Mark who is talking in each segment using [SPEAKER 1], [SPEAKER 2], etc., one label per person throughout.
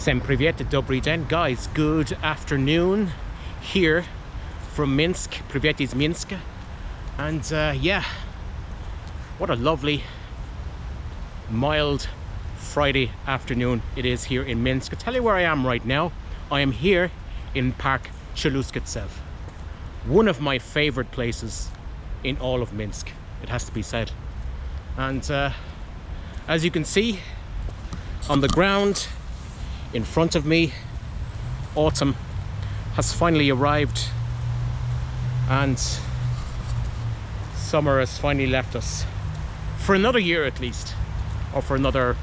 [SPEAKER 1] Всем привет, добрый день, guys. Good afternoon here from Minsk. Привет из Minsk. And yeah, what a lovely, mild Friday afternoon it is here in Minsk. I'll tell you where I am right now. I am here in Park Chelyuskytsev, one of my favorite places in all of Minsk, it has to be said. And as you can see on the ground in front of me, autumn has finally arrived and summer has finally left us for another year at least, or for another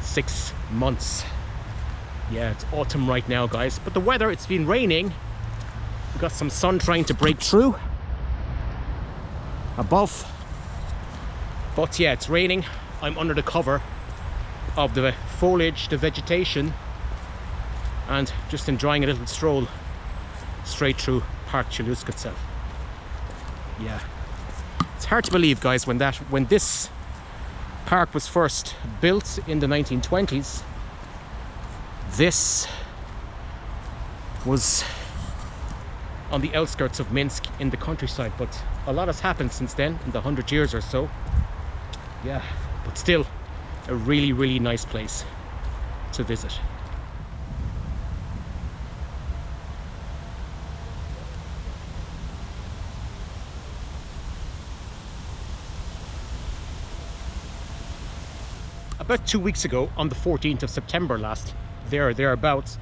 [SPEAKER 1] 6 months. Yeah, it's autumn right now, guys, but the weather, it's been raining. We've got some sun trying to break through above, but yeah, it's raining. I'm under the cover of the foliage, the vegetation, and just enjoying a little stroll straight through Park Chelyuskytsev. Yeah, it's hard to believe, guys, when this park was first built in the 1920s, this was on the outskirts of Minsk in the countryside, but a lot has happened since then in the 100 years or so. Yeah, but still a really, really nice place to visit. About 2 weeks ago, on the 14th of September thereabouts,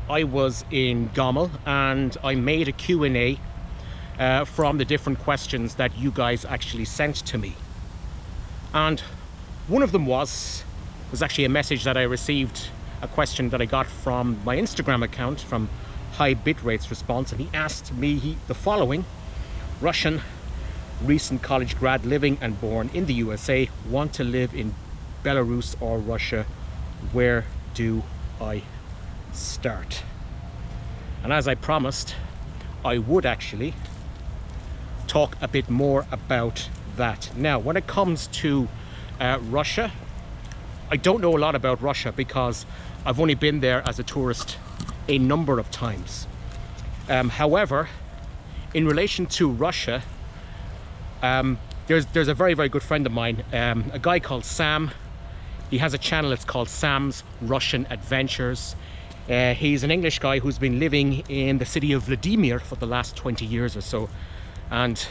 [SPEAKER 1] I was in Gomel and I made a Q&A from the different questions that you guys actually sent to me. And one of them was actually a message that I received, a question that I got from my Instagram account from High Bitrates Response, and he asked me the following: Russian, recent college grad living and born in the USA, want to live in Belarus or Russia, where do I start? And as I promised, I would actually talk a bit more about that. Now, when it comes to Russia, I don't know a lot about Russia because I've only been there as a tourist a number of times. However, in relation to Russia, there's a very, very good friend of mine, a guy called Sam. He has a channel, it's called Sam's Russian Adventures. He's an English guy who's been living in the city of Vladimir for the last 20 years or so. And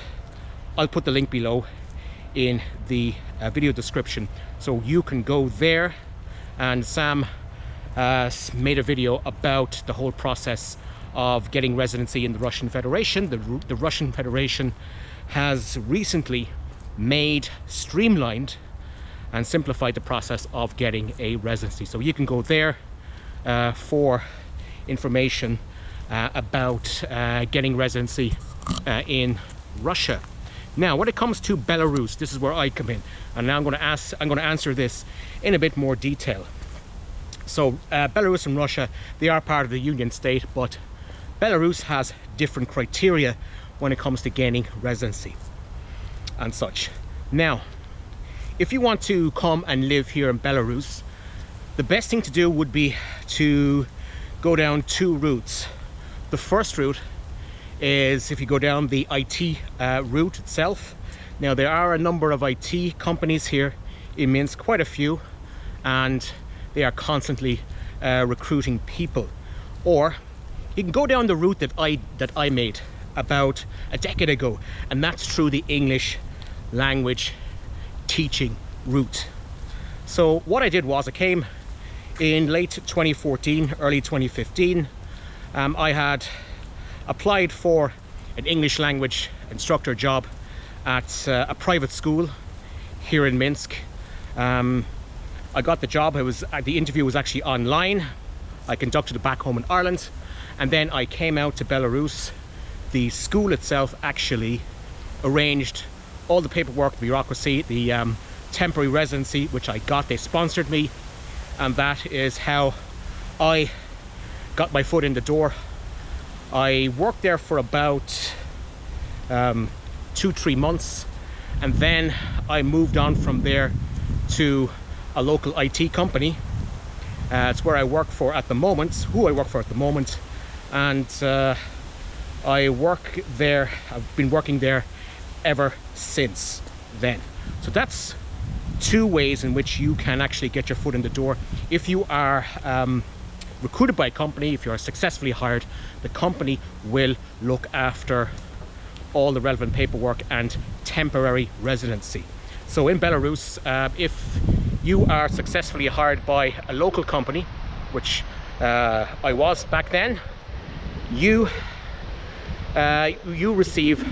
[SPEAKER 1] I'll put the link below in the video description, so you can go there. And Sam made a video about the whole process of getting residency in the Russian Federation. The Russian Federation has recently streamlined and simplified the process of getting a residency, so you can go there for information about getting residency in Russia. Now, when it comes to Belarus, this is where I come in, and now I'm going to answer this in a bit more detail. So Belarus and Russia, they are part of the Union state, but Belarus has different criteria when it comes to gaining residency and such. Now, if you want to come and live here in Belarus, the best thing to do would be to go down two routes. The first route is if you go down the IT route itself. Now, there are a number of IT companies here in Minsk, quite a few, and they are constantly recruiting people. Or you can go down the route that I made about a decade ago, and that's through the English language teaching route. So what I did was I came in late 2014, early 2015. I had applied for an English language instructor job at a private school here in Minsk. I got the job. The interview was actually online. I conducted it back home in Ireland, and then I came out to Belarus. The school itself actually arranged all the paperwork, the bureaucracy, the temporary residency, which I got. They sponsored me, and that is how I got my foot in the door. I worked there for about 2-3 months, and then I moved on from there to a local IT company, It's where I work for at the moment, who I work for at the moment, and I work there. I've been working there ever since then. So that's 2 ways in which you can actually get your foot in the door. If you are recruited by a company, if you are successfully hired, the company will look after all the relevant paperwork and temporary residency. So in Belarus, if you are successfully hired by a local company, which I was back then, you receive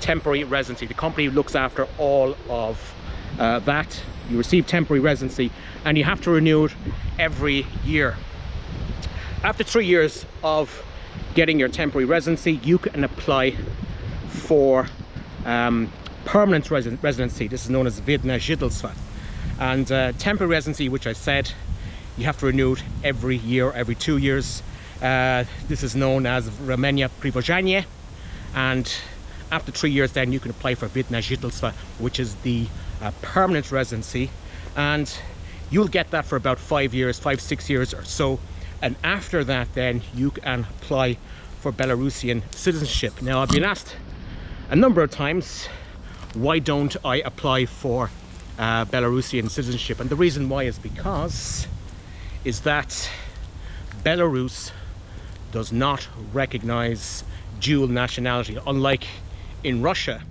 [SPEAKER 1] temporary residency. The company looks after all of that. You receive temporary residency, and you have to renew it every year. After 3 years of getting your temporary residency, you can apply for permanent residency. This is known as Vidna Žitelstva. And temporary residency, which I said, you have to renew it every year, every 2 years. This is known as Vremenia Privožanje, and after 3 years then you can apply for Vidna Žitelstva, which is the permanent residency, and you'll get that for about 5 years, 5-6 years or so. And after that then you can apply for Belarusian citizenship. Now, I've been asked a number of times, why don't I apply for Belarusian citizenship? And the reason why is because that Belarus does not recognize dual nationality, unlike in Russia.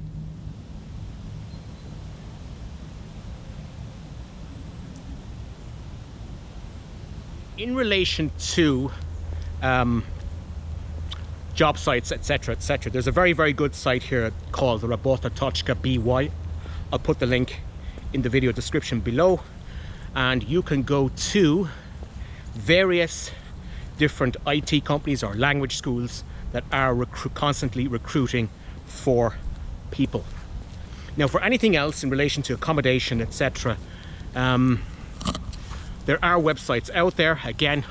[SPEAKER 1] In relation to job sites, etc., etc., there's a very, very good site here called Rabota.by. I'll put the link in the video description below, and you can go to various different IT companies or language schools that are constantly recruiting for people. Now, for anything else in relation to accommodation, etc., there are websites out there. Again,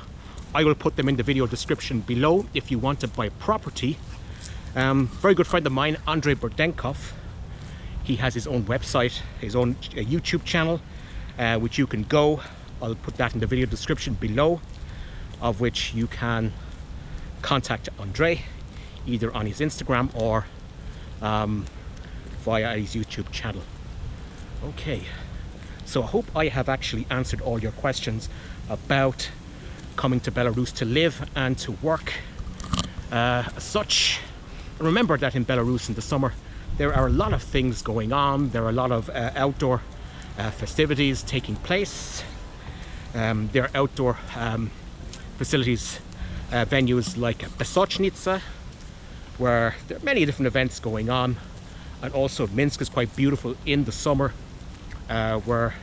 [SPEAKER 1] I will put them in the video description below if you want to buy property. Very good friend of mine, Andrei Burdenkov, he has his own website, his own YouTube channel, which you can go. I'll put that in the video description below, of which you can contact Andrei either on his Instagram or via his YouTube channel. Okay, so I hope I have actually answered all your questions about coming to Belarus to live and to work as such. Remember that in Belarus in the summer there are a lot of things going on. There are a lot of outdoor festivities taking place. There are outdoor facilities, venues like Besochnica, where there are many different events going on. And also Minsk is quite beautiful in the summer, where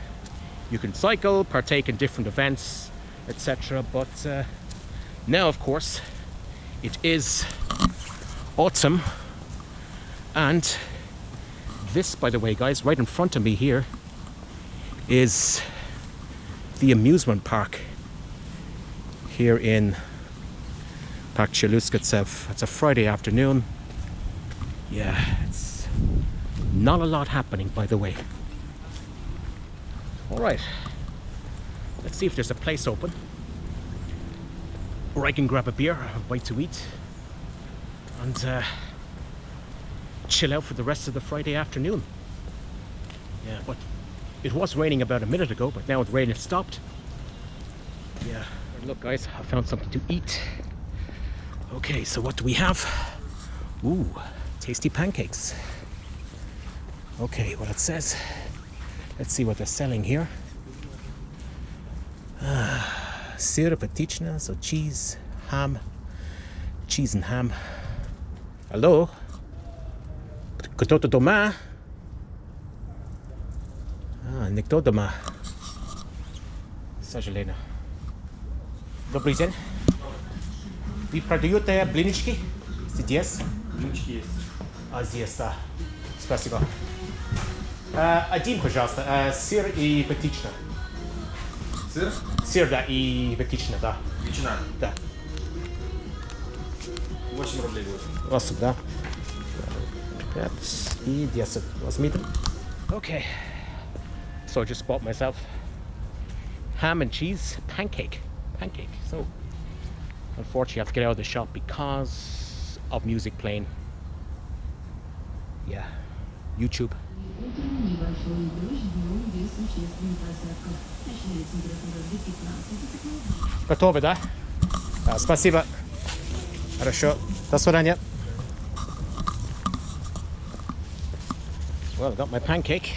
[SPEAKER 1] you can cycle, partake in different events, etc. But now, of course, it is autumn, and this, by the way, guys, right in front of me here is the amusement park here in Park Czeluskitsev. It's a Friday afternoon. Yeah, it's not a lot happening, by the way. All right, let's see if there's a place open where I can grab a beer, have a bite to eat, and chill out for the rest of the Friday afternoon. Yeah, but it was raining about a minute ago, but now the rain has stopped. Yeah, look guys, I found something to eat. Okay, so what do we have? Ooh, tasty pancakes. Okay, what it says. Let's see what they're selling here. Sir patichna, so cheese, ham, cheese and ham. Hello? Kto-to doma? Nikto doma. Сожаление. Добрый день. Вы продаете блинчики? Здесь?
[SPEAKER 2] Блинчики есть.
[SPEAKER 1] А здесь, да. Спасибо. Один, пожалуйста, сыр и ветчина.
[SPEAKER 2] Сыр?
[SPEAKER 1] Сыр, да, и ветчина, да.
[SPEAKER 2] Ветчина?
[SPEAKER 1] Да.
[SPEAKER 2] 8 рублей будет.
[SPEAKER 1] 8, да. 5 и 10. Возьмите. Okay. So I just bought myself ham and cheese pancake. pancake. So unfortunately I have to get out of the shop because of music playing. Yeah, YouTube. Готовы, да? Спасибо. Хорошо. До свидания. Well, I got my pancake.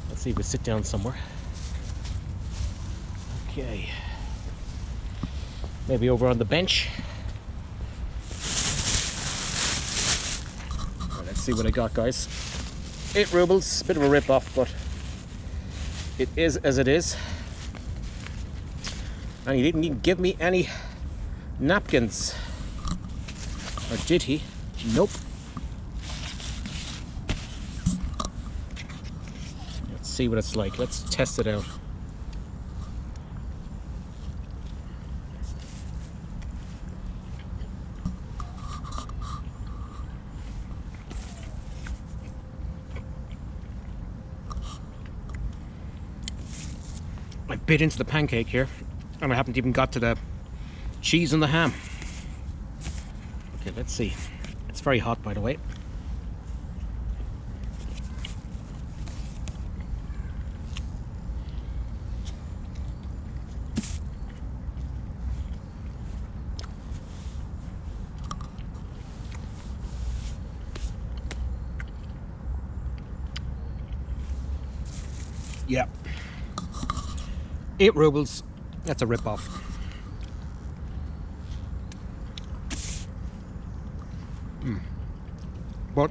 [SPEAKER 1] Let's see if we sit down somewhere. Okay. Maybe over on the bench. Well, let's see what I got, guys. 8 rubles. Bit of a rip-off, but it is as it is. And he didn't even give me any napkins. Or did he? Nope. Let's see what it's like. Let's test it out. I bit into the pancake here, and I haven't even got to the cheese and the ham. Okay, let's see. It's very hot, by the way. Yeah. 8 rubles. That's a rip-off. But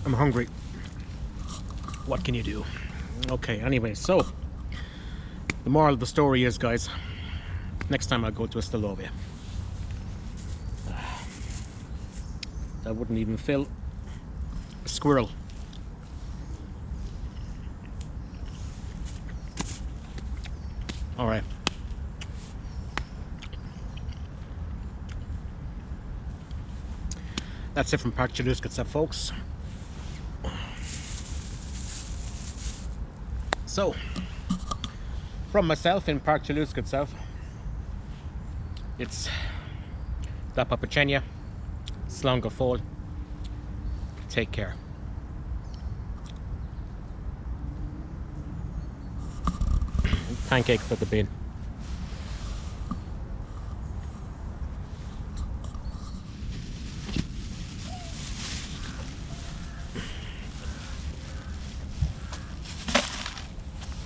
[SPEAKER 1] I'm hungry. What can you do? Okay, anyway, so the moral of the story is, guys, next time I'll go to a Stolovia. That wouldn't even fill a squirrel. All right. That's it from Park Chaluskitsa, folks. So, from myself in Park Chaluskitsa, it's Da Papachenia, Slonga Fall. Take care. Pancake for the bin.